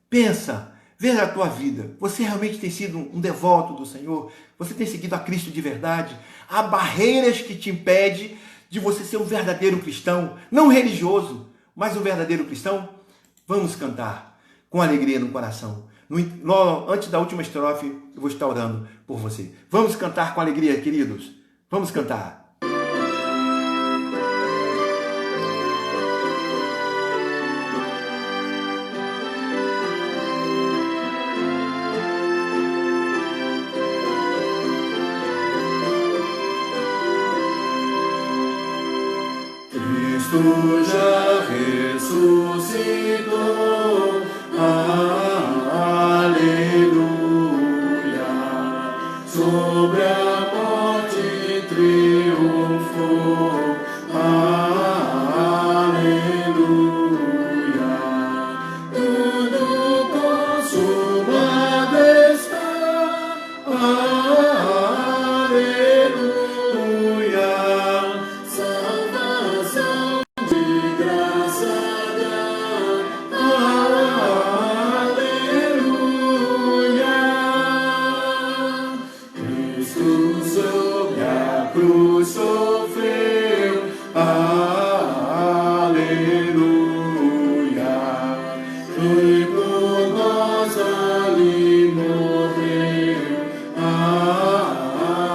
pensa, veja a tua vida. Você realmente tem sido um devoto do Senhor? Você tem seguido a Cristo de verdade? Há barreiras que te impedem de você ser um verdadeiro cristão, não religioso, mas um verdadeiro cristão? Vamos cantar com alegria no coração. Antes da última estrofe, eu vou estar orando por você. Vamos cantar com alegria, queridos. Vamos cantar. Cristo já ressuscitou, aleluia, sobre a morte triunfou, aleluia, tudo consumado está, aleluia, salvação de graça dá, aleluia. Cristo sobre a cruz sofreu, aleluia. Foi por nós ali morreu,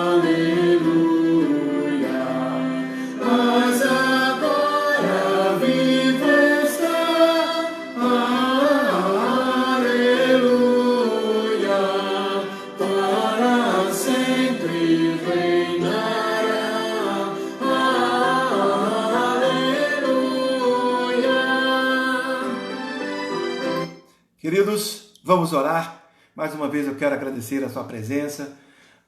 aleluia. Mas agora vivo está, aleluia. Vamos orar. Mais uma vez eu quero agradecer a sua presença,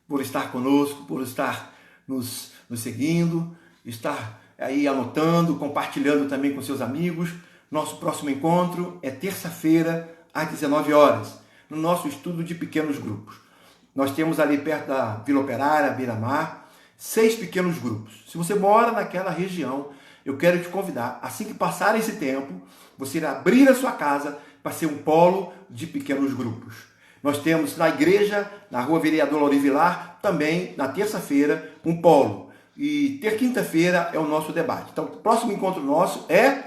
por estar conosco, por estar nos seguindo, estar aí anotando, compartilhando também com seus amigos. Nosso próximo encontro é terça-feira, às 19 horas, no nosso estudo de pequenos grupos. Nós temos ali perto da Vila Operária, Beira-Mar, 6 pequenos grupos. Se você mora naquela região, eu quero te convidar, assim que passar esse tempo, você irá abrir a sua casa para ser um polo de pequenos grupos. Nós temos na igreja, na Rua Vereador Lauri Vilar, também na terça-feira, um polo. E quinta-feira é o nosso debate. Então, o próximo encontro nosso é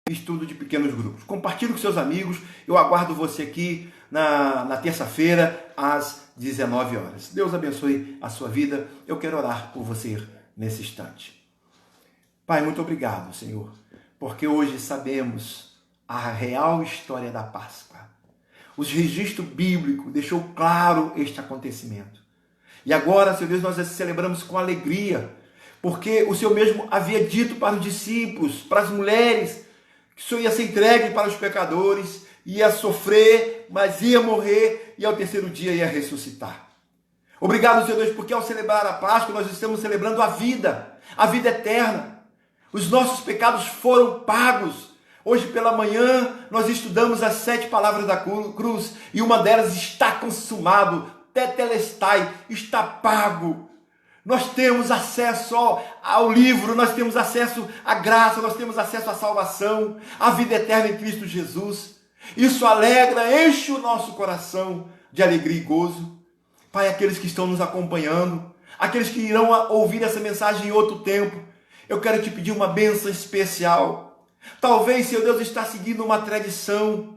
estudo de pequenos grupos. Compartilhe com seus amigos. Eu aguardo você aqui na terça-feira, às 19 horas. Deus abençoe a sua vida. Eu quero orar por você nesse instante. Pai, muito obrigado, Senhor, porque hoje sabemos a real história da Páscoa. O registro bíblico deixou claro este acontecimento. E agora, Senhor Deus, nós celebramos com alegria, porque o Senhor mesmo havia dito para os discípulos, para as mulheres, que o Senhor ia ser entregue para os pecadores, ia sofrer, mas ia morrer e ao terceiro dia ia ressuscitar. Obrigado, Senhor Deus, porque ao celebrar a Páscoa nós estamos celebrando a vida eterna. Os nossos pecados foram pagos. Hoje pela manhã nós estudamos as 7 palavras da cruz e uma delas está consumado, tetelestai, está pago. Nós temos acesso ao livro, nós temos acesso à graça, nós temos acesso à salvação, à vida eterna em Cristo Jesus. Isso alegra, enche o nosso coração de alegria e gozo. Pai, aqueles que estão nos acompanhando, aqueles que irão ouvir essa mensagem em outro tempo, eu quero te pedir uma bênção especial. Talvez, Senhor Deus, está seguindo uma tradição.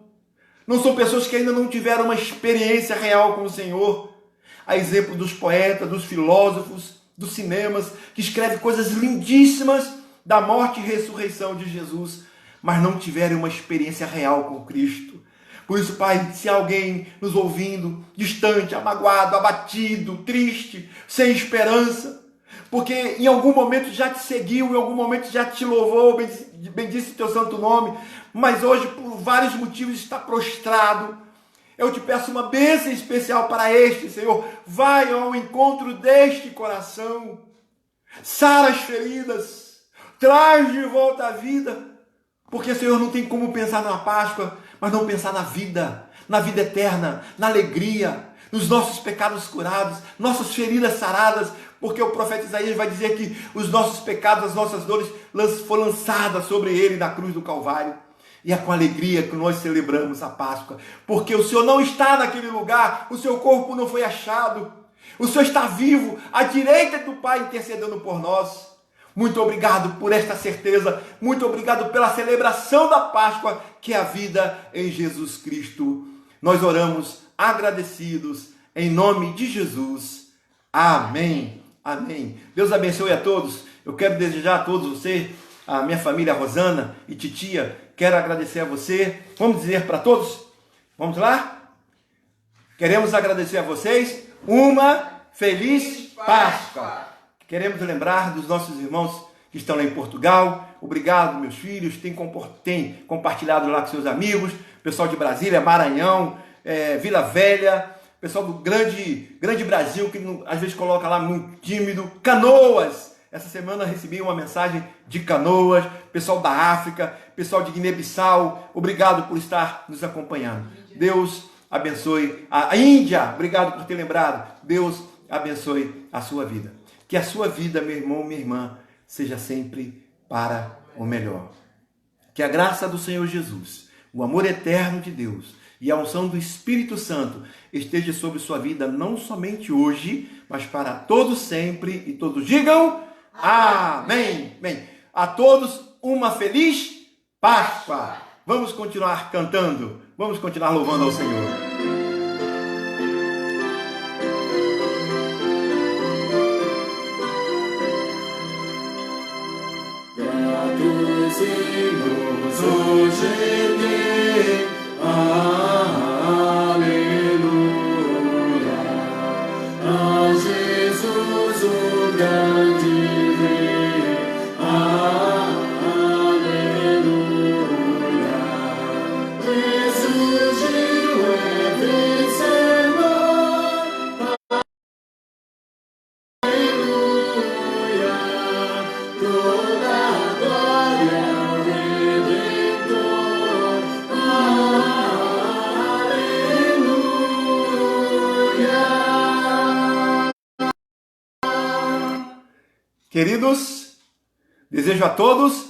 Não são pessoas que ainda não tiveram uma experiência real com o Senhor. A exemplo dos poetas, dos filósofos, dos cinemas, que escrevem coisas lindíssimas da morte e ressurreição de Jesus, mas não tiveram uma experiência real com Cristo. Por isso, Pai, se alguém nos ouvindo, distante, amagoado, abatido, triste, sem esperança, porque em algum momento já te seguiu, em algum momento já te louvou, bendisse o teu santo nome, mas hoje por vários motivos está prostrado, eu te peço uma bênção especial para este, Senhor. Vai ao encontro deste coração, sara as feridas, traz de volta a vida, porque, Senhor, não tem como pensar na Páscoa, mas não pensar na vida eterna, na alegria, nos nossos pecados curados, nossas feridas saradas, porque o profeta Isaías vai dizer que os nossos pecados, as nossas dores foram lançadas sobre ele na cruz do Calvário. E é com alegria que nós celebramos a Páscoa, porque o Senhor não está naquele lugar, o seu corpo não foi achado, o Senhor está vivo, à direita do Pai, intercedendo por nós. Muito obrigado por esta certeza, muito obrigado pela celebração da Páscoa, que é a vida em Jesus Cristo. Nós oramos agradecidos, em nome de Jesus. Amém. Amém. Deus abençoe a todos. Eu quero desejar a todos vocês, a minha família Rosana e Titia, quero agradecer a você. Vamos dizer para todos? Vamos lá? Queremos agradecer a vocês uma feliz Páscoa. Queremos lembrar dos nossos irmãos que estão lá em Portugal. Obrigado, meus filhos. Tem compartilhado lá com seus amigos. Pessoal de Brasília, Maranhão, Vila Velha. Pessoal do grande Brasil, que às vezes coloca lá muito tímido. Canoas. Essa semana eu recebi uma mensagem de Canoas. Pessoal da África. Pessoal de Guiné-Bissau. Obrigado por estar nos acompanhando. Deus abençoe a Índia. Obrigado por ter lembrado. Deus abençoe a sua vida. Que a sua vida, meu irmão, minha irmã, seja sempre para o melhor. Que a graça do Senhor Jesus, o amor eterno de Deus e a unção do Espírito Santo esteja sobre sua vida, não somente hoje, mas para todos sempre. E todos digam amém. Amém. A todos uma feliz Páscoa. Vamos continuar cantando, vamos continuar louvando ao Senhor. Hoje aleluia, a Jesus o grande Rei, aleluia, Jesus Queridos, desejo a todos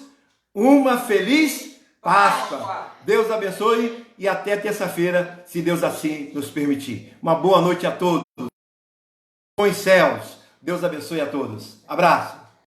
uma feliz Páscoa. Deus abençoe e até terça-feira, se Deus assim nos permitir. Uma boa noite a todos. Bons céus. Deus abençoe a todos. Abraço.